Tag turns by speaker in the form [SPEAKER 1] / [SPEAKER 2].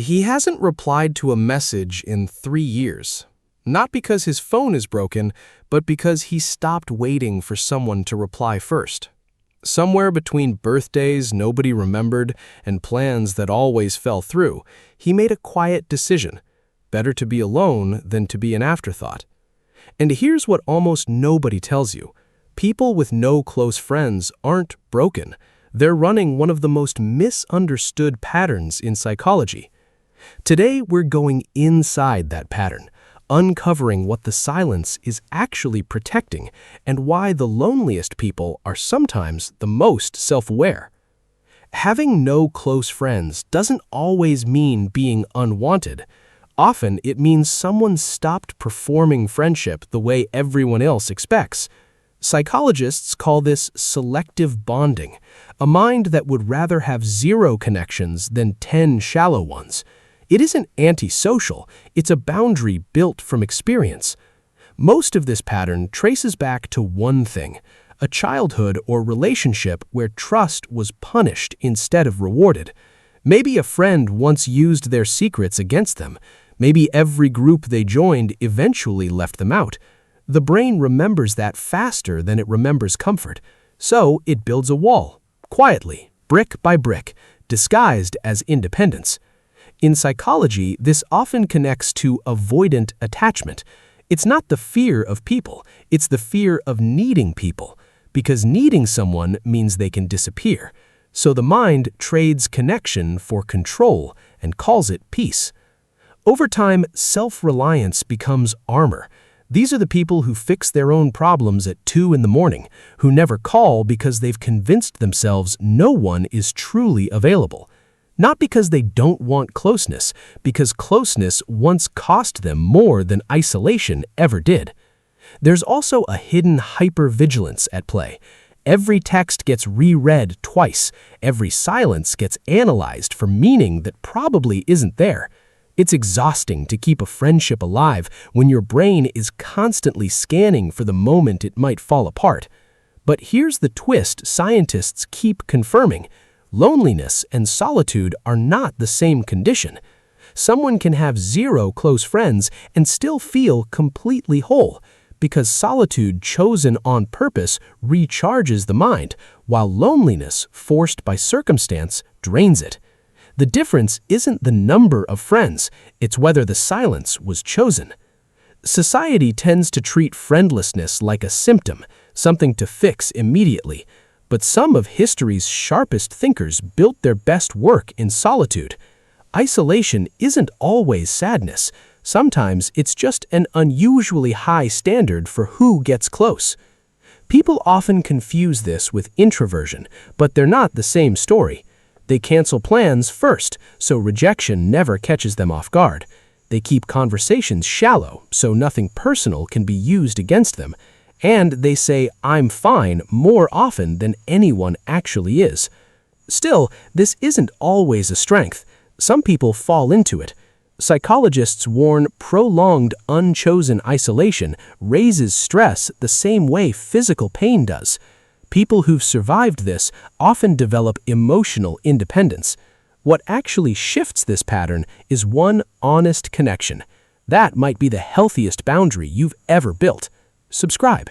[SPEAKER 1] He hasn't replied to a message in 3 years. Not because his phone is broken, but because he stopped waiting for someone to reply first. Somewhere between birthdays nobody remembered and plans that always fell through, he made a quiet decision. Better to be alone than to be an afterthought. And here's what almost nobody tells you. People with no close friends aren't broken. They're running one of the most misunderstood patterns in psychology. Today, we're going inside that pattern, uncovering what the silence is actually protecting and why the loneliest people are sometimes the most self-aware. Having no close friends doesn't always mean being unwanted. Often, it means someone stopped performing friendship the way everyone else expects. Psychologists call this selective bonding, a mind that would rather have 0 connections than 10 shallow ones. It isn't antisocial, it's a boundary built from experience. Most of this pattern traces back to one thing, a childhood or relationship where trust was punished instead of rewarded. Maybe a friend once used their secrets against them. Maybe every group they joined eventually left them out. The brain remembers that faster than it remembers comfort, so it builds a wall, quietly, brick by brick, disguised as independence. In psychology, this often connects to avoidant attachment. It's not the fear of people, it's the fear of needing people, because needing someone means they can disappear. So the mind trades connection for control and calls it peace. Over time, self-reliance becomes armor. These are the people who fix their own problems at 2 in the morning, who never call because they've convinced themselves no one is truly available. Not because they don't want closeness, because closeness once cost them more than isolation ever did. There's also a hidden hypervigilance at play. Every text gets reread twice. Every silence gets analyzed for meaning that probably isn't there. It's exhausting to keep a friendship alive when your brain is constantly scanning for the moment it might fall apart. But here's the twist scientists keep confirming. Loneliness and solitude are not the same condition. Someone can have 0 close friends and still feel completely whole, because solitude chosen on purpose recharges the mind, while loneliness forced by circumstance drains it. The difference isn't the number of friends, it's whether the silence was chosen. Society tends to treat friendlessness like a symptom, something to fix immediately. But some of history's sharpest thinkers built their best work in solitude. Isolation isn't always sadness. Sometimes it's just an unusually high standard for who gets close. People often confuse this with introversion, but they're not the same story. They cancel plans first, so rejection never catches them off guard. They keep conversations shallow, so nothing personal can be used against them. And they say, "I'm fine," more often than anyone actually is. Still, this isn't always a strength. Some people fall into it. Psychologists warn prolonged, unchosen isolation raises stress the same way physical pain does. People who've survived this often develop emotional independence. What actually shifts this pattern is one honest connection. That might be the healthiest boundary you've ever built. Subscribe.